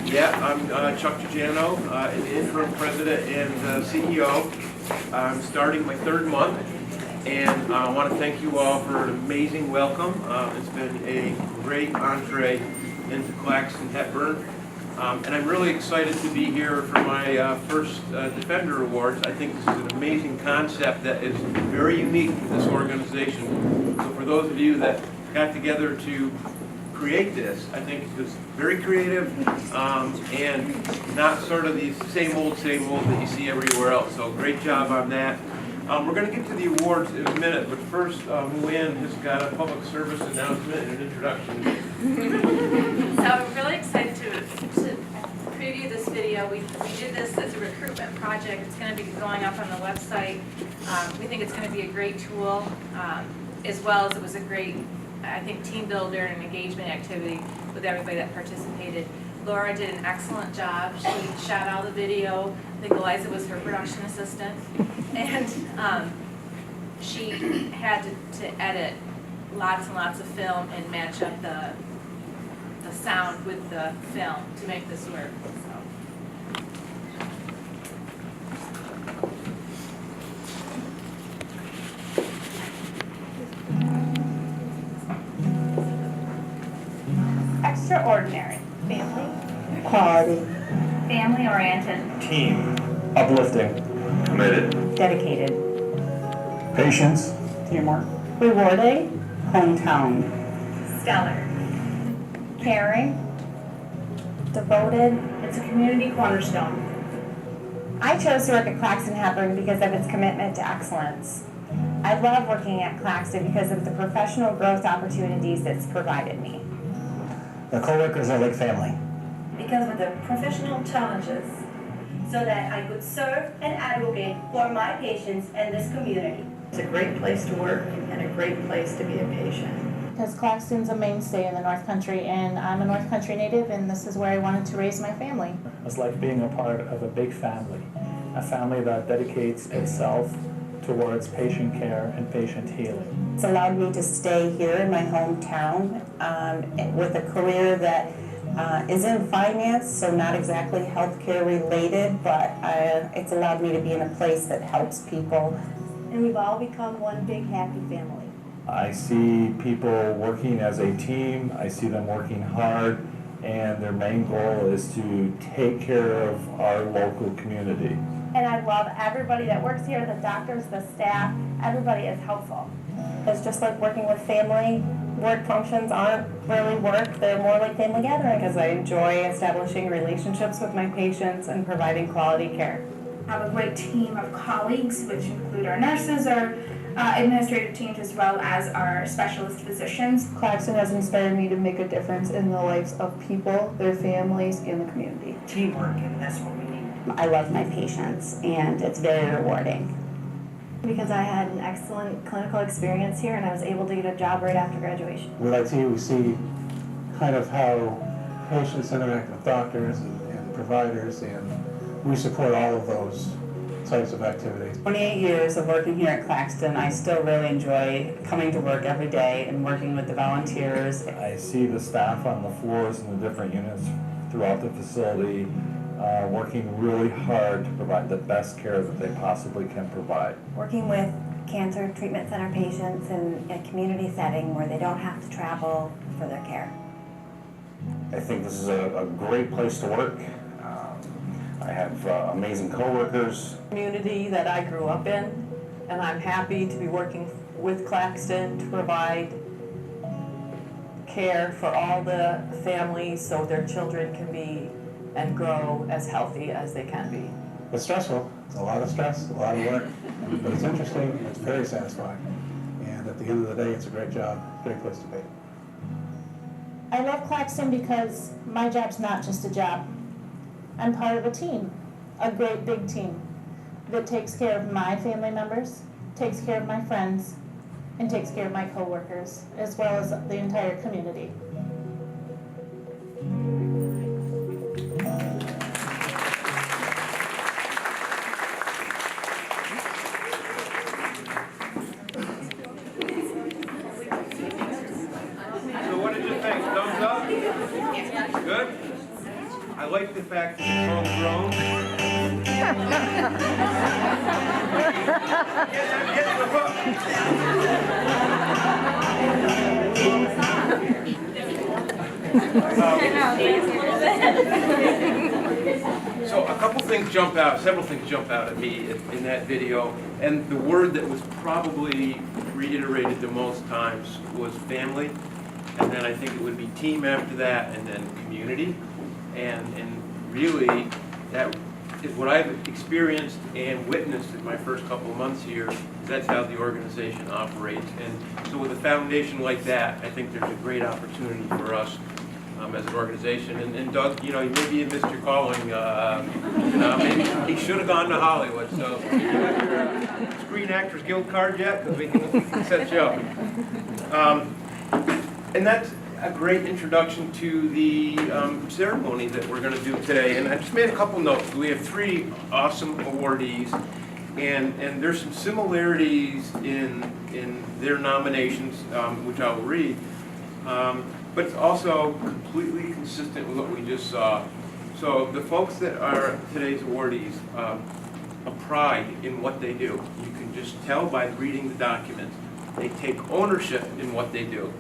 Yeah, I'm Chuck Giuliano, interim president and CEO. I'm starting my third month, and I want to thank you all for an amazing welcome. It's been a great entree into Claxton-Hepburn, and I'm really excited to be here for my first Defender Awards. I think this is an amazing concept that is very unique to this organization. So for those of you that got together to create this, I think it's very creative and not sort of the same old that you see everywhere else. So great job on that. We're going to get to the awards in a minute, but first, Luann has got a public service announcement and an introduction. So I'm really excited to preview this video. We did this as a recruitment project. It's going to be going up on the website. We think it's going to be a great tool, as well as it was a great, I think, team builder and engagement activity with everybody that participated. Laura did an excellent job. She shot all the video. I think Eliza was her production assistant. And she had to edit lots and lots of film and match up the sound with the film to make this work. Extraordinary. Family. Quality. Family-oriented. Team. Uplifting. Committed. Dedicated. Patience. Teamwork. Rewarding. Hometown. Stellar. Caring. Devoted. It's a community cornerstone. I chose to work at Claxton-Hepburn because of its commitment to excellence. I love working at Claxton because of the professional growth opportunities it's provided me. The coworkers are like family. Because of the professional challenges, so that I could serve and advocate for my patients and this community. It's a great place to work and a great place to be a patient. Because Claxton's a mainstay in the North Country, and I'm a North Country native, and this is where I wanted to raise my family. It's like being a part of a big family, a family that dedicates itself towards patient care and patient healing. It's allowed me to stay here in my hometown with a career that is in finance, so not exactly healthcare related, but it's allowed me to be in a place that helps people. And we've all become one big happy family. I see people working as a team, I see them working hard, and their main goal is to take care of our local community. And I love everybody that works here, the doctors, the staff, everybody is helpful. It's just like working with family. Work functions aren't really work, they're more like family gathering because I enjoy establishing relationships with my patients and providing quality care. I have a great team of colleagues, which include our nurses, our administrative teams, as well as our specialist physicians. Claxton has inspired me to make a difference in the lives of people, their families, and the community. Teamwork, and that's what we need. I love my patients and it's very rewarding. Because I had an excellent clinical experience here and I was able to get a job right after graduation. We like to see kind of how patients interact with doctors and providers, and we support all of those types of activities. 28 years of working here at Claxton, I still really enjoy coming to work every day and working with the volunteers. I see the staff on the floors in the different units throughout the facility working really hard to provide the best care that they possibly can provide. Working with cancer treatment center patients in a community setting where they don't have to travel for their care. I think this is a great place to work. I have amazing coworkers. Community that I grew up in, and I'm happy to be working with Claxton to provide care for all the families so their children can be and grow as healthy as they can be. It's stressful. It's a lot of stress, a lot of work, but it's interesting. It's very satisfying. And at the end of the day, it's a great job, great place to be. I love Claxton because my job's not just a job. I'm part of a team, a great big team, that takes care of my family members, takes care of my friends, and takes care of my coworkers, as well as the entire community. So what did you think? Thumbs up? Good? I like the fact that it's homegrown. Get the hook. So a couple things jump out, several things jump out at me in that video, and the word that was probably reiterated the most times was family, and then I think it would be team after that, and then community, and really that is what I've experienced and witnessed in my first couple of months here. That's how the organization operates, and so with a foundation like that, I think there's a great opportunity for us as an organization. And Doug, you know, maybe you missed your calling. Maybe he should have gone to Hollywood. So, you got your Screen Actors Guild card yet? Because we can set you up. And that's a great introduction to the ceremony that we're going to do today. And I just made a couple notes. We have 3 awesome awardees, and there's some similarities in their nominations, which I'll read. But it's also completely consistent with what we just saw. So the folks that are today's awardees, a pride in what they do. You can just tell by reading the documents. They take ownership in what they do.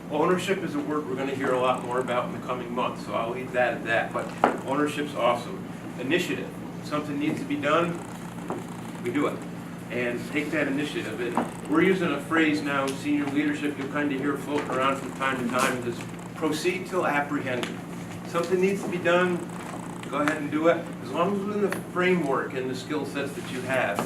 Ownership is a word we're going to hear a lot more about in the coming months, so I'll leave that at that. But ownership's awesome. Initiative. Something needs to be done, we do it. And take that initiative. And we're using a phrase now, senior leadership, you'll kind of hear floating around from time to time, this proceed till apprehended. Something needs to be done, go ahead and do it. As long as it's within the framework and the skill sets that you have.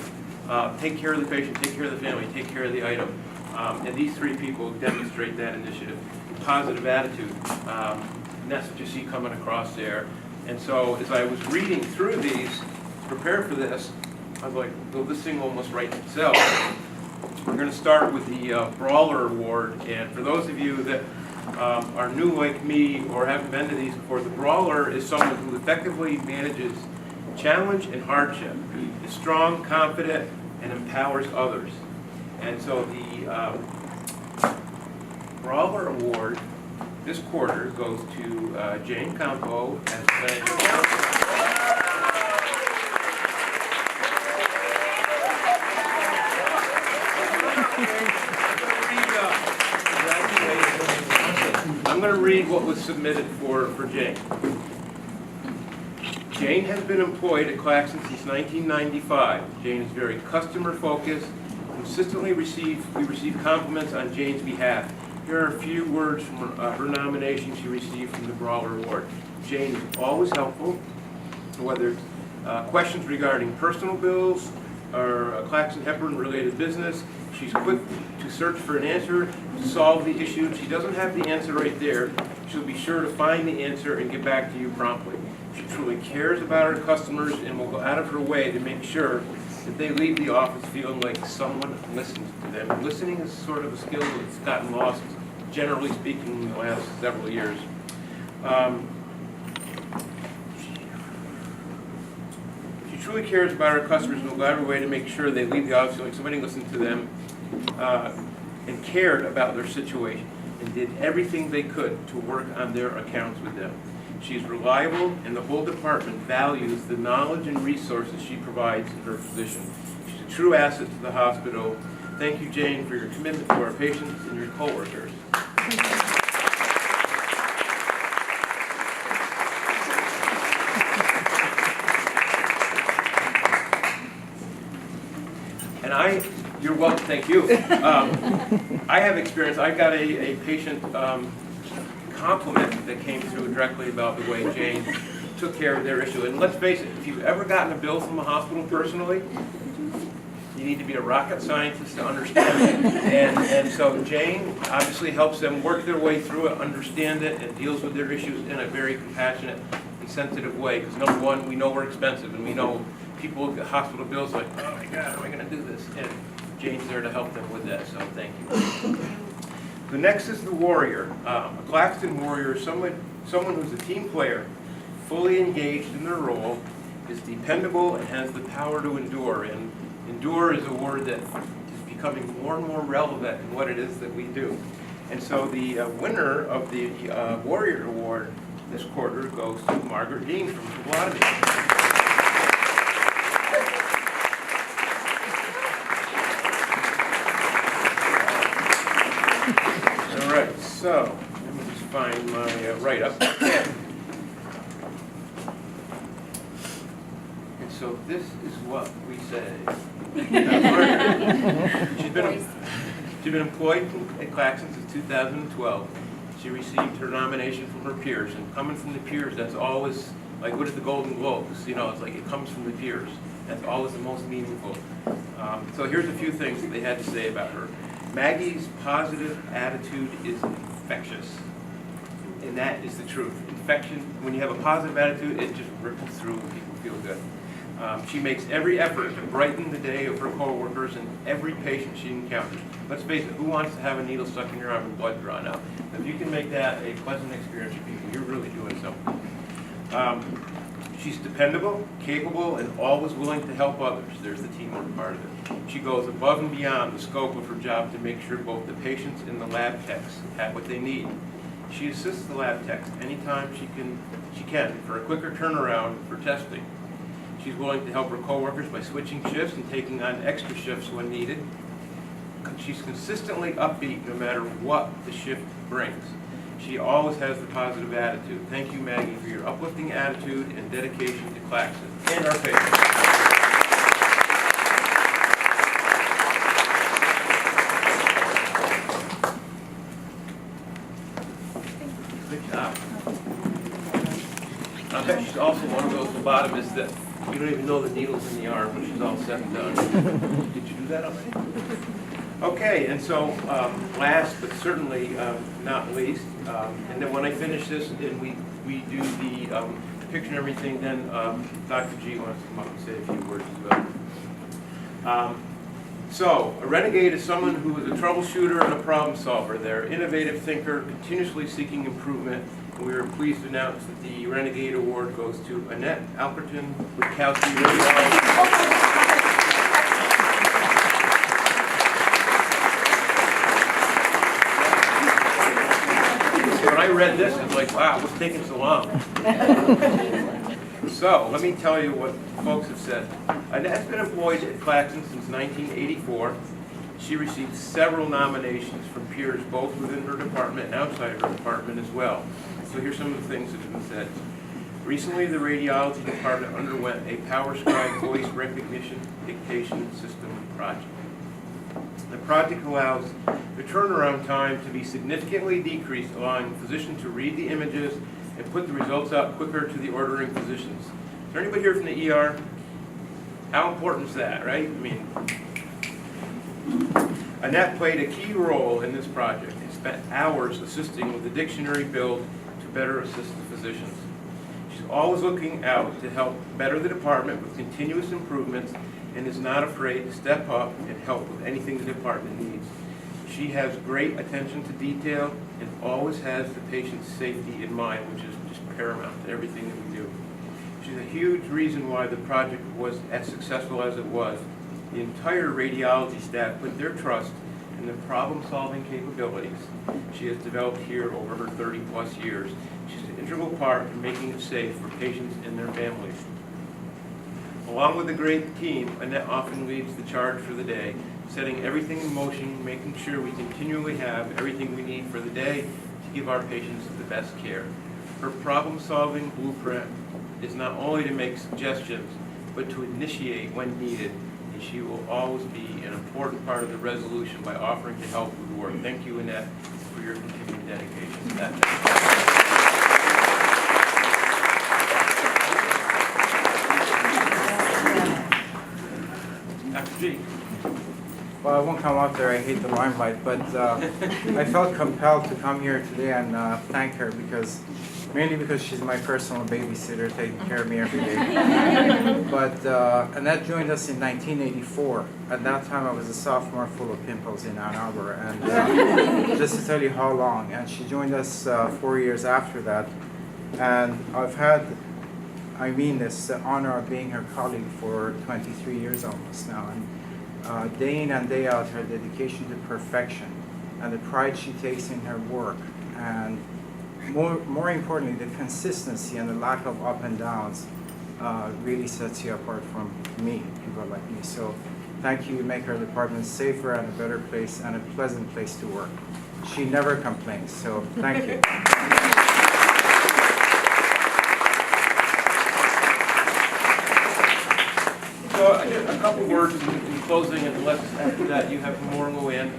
Take care of the patient, take care of the family, take care of the item. And these 3 people demonstrate that initiative. Positive attitude, and that's what you see coming across there. And so as I was reading through these, to prepare for this, I was like, well, this thing almost writes itself. We're going to start with the Brawler Award, and for those of you that are new like me or haven't been to these before, the Brawler is someone who effectively manages challenge and hardship, is strong, confident, and empowers others. And so the Brawler Award this quarter goes to Jane Campo as Financial Counsel. I'm going to read what was submitted for Jane. Jane has been employed at Claxton since 1995. Jane is very customer focused. Consistently we receive compliments on Jane's behalf. Here are a few words from her nomination she received from the Brawler Award. Jane is always helpful, whether it's questions regarding personal bills or a Claxton-Hepburn related business. She's quick to search for an answer, to solve the issue. If she doesn't have the answer right there, she'll be sure to find the answer and get back to you promptly. She truly cares about her customers and will go out of her way to make sure that they leave the office feeling like someone listens to them. And listening is sort of a skill that's gotten lost, generally speaking, in the last several years. She truly cares about her customers and will go out of her way to make sure they leave the office feeling like somebody listened to them and cared about their situation and did everything they could to work on their accounts with them. She's reliable, and the whole department values the knowledge and resources she provides in her position. She's a true asset to the hospital. Thank you, Jane, for your commitment to our patients and your coworkers. And you're welcome, thank you. I have experience. I got a patient compliment that came through directly about the way Jane took care of their issue. And let's face it, if you've ever gotten a bill from a hospital personally, you need to be a rocket scientist to understand it. And so Jane obviously helps them work their way through it, understand it, and deals with their issues in a very compassionate and sensitive way. Because number one, we know we're expensive, and we know people look at hospital bills like, oh my God, how am I going to do this? And Jane's there to help them with that, so thank you. The next is the warrior. A Claxton warrior is someone who's a team player, fully engaged in their role, is dependable, and has the power to endure. And endure is a word that is becoming more and more relevant in what it is that we do. And so the winner of the Warrior Award this quarter goes to Margaret Dean from Phlebotomy. All right, so let me just find my write-up. And so this is what we say. She's been employed at Claxton since 2012. She received her nomination from her peers, and coming from the peers, that's always, like, what is the Golden Globes? You know, it's like it comes from the peers. That's always the most meaningful. So here's a few things that they had to say about her. Maggie's positive attitude is infectious, and that is the truth. Infection, when you have a positive attitude, it just ripples through and people feel good. She makes every effort to brighten the day of her coworkers and every patient she encounters. Let's face it, who wants to have a needle stuck in your arm and blood drawn out? If you can make that a pleasant experience for people, you're really doing something. She's dependable, capable, and always willing to help others. There's the teamwork part of it. She goes above and beyond the scope of her job to make sure both the patients and the lab techs have what they need. She assists the lab techs anytime she can for a quicker turnaround for testing. She's willing to help her coworkers by switching shifts and taking on extra shifts when needed. She's consistently upbeat no matter what the shift brings. She always has the positive attitude. Thank you, Maggie, for your uplifting attitude and dedication to Claxton and our patients. Good job. I bet she's also one of those phlebotomists that you don't even know the needle's in the arm when she's all said and done. Did you do that already? Okay, and so last but certainly not least, and then when I finish this and we do the picture and everything, then Dr. G wants to come up and say a few words as well. So, a renegade is someone who is a troubleshooter and a problem solver. They're an innovative thinker, continuously seeking improvement. And we are pleased to announce that the Renegade Award goes to Annette Alperton Witkowski. When I read this, I was like, wow, what's taking so long? So, let me tell you what folks have said. Annette's been employed at Claxton since 1984. She received several nominations from peers both within her department and outside of her department as well. So here's some of the things that have been said. Recently, the radiology department underwent a PowerScribe voice recognition dictation system project. The project allows the turnaround time to be significantly decreased, allowing the physician to read the images and put the results out quicker to the ordering physicians. Is there anybody here from the ER? How important is that, right? I mean, Annette played a key role in this project and spent hours assisting with the dictionary build to better assist the physicians. She's always looking out to help better the department with continuous improvements and is not afraid to step up and help with anything the department needs. She has great attention to detail and always has the patient's safety in mind, which is just paramount to everything that we do. She's a huge reason why the project was as successful as it was. The entire radiology staff put their trust in the problem-solving capabilities she has developed here over her 30-plus years. She's an integral part in making it safe for patients and their families. Along with a great team, Annette often leads the charge for the day, setting everything in motion, making sure we continually have everything we need for the day to give our patients the best care. Her problem-solving blueprint is not only to make suggestions, but to initiate when needed, and she will always be an important part of the resolution by offering to help with work. Thank you, Annette, for your continued dedication to that. Dr. G. Well, I won't come up there, I hate the limelight, but I felt compelled to come here today and thank her mainly because she's my personal babysitter taking care of me every day. But Annette joined us in 1984. At that time I was a sophomore full of pimples in Ann Arbor, and just to tell you how long. And she joined us 4 years after that. And I've had, I mean this, the honor of being her colleague for 23 years almost now. And day in and day out, her dedication to perfection and the pride she takes in her work and more importantly, the consistency and the lack of up and downs really sets you apart from me, people like me. So thank you. You make our department safer and a better place and a pleasant place to work. She never complains, so thank you. So a couple words in closing, and let's, after that, you have more Luann.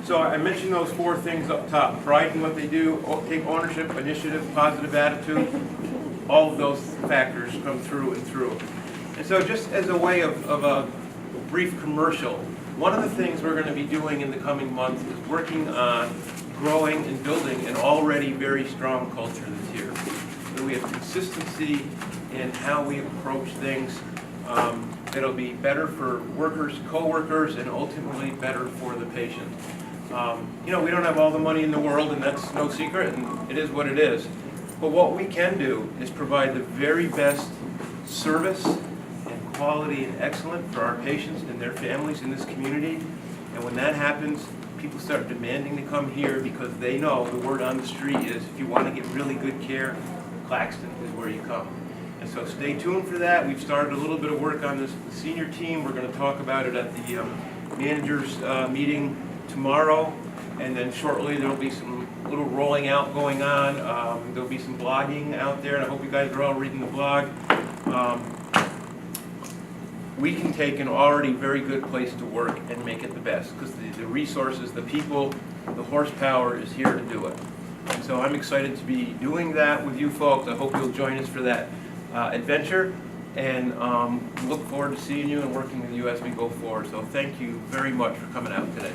So I mentioned those 4 things up top: pride in what they do, take ownership, initiative, positive attitude. All of those factors come through and through. And so just as a way of a brief commercial, one of the things we're going to be doing in the coming months is working on growing and building an already very strong culture that's here. So we have consistency in how we approach things that'll be better for workers, co-workers, and ultimately better for the patient. You know, we don't have all the money in the world, and that's no secret, and it is what it is. But what we can do is provide the very best service and quality and excellence for our patients and their families in this community. And when that happens, people start demanding to come here because they know the word on the street is if you want to get really good care, Claxton is where you come. And so stay tuned for that. We've started a little bit of work on this senior team. We're going to talk about it at the managers meeting tomorrow. And then shortly there'll be some little rolling out going on. There'll be some blogging out there, and I hope you guys are all reading the blog. We can take an already very good place to work and make it the best, because the resources, the people, the horsepower is here to do it. And so I'm excited to be doing that with you folks. I hope you'll join us for that adventure, and look forward to seeing you and working with you as we go forward. So thank you very much for coming out today.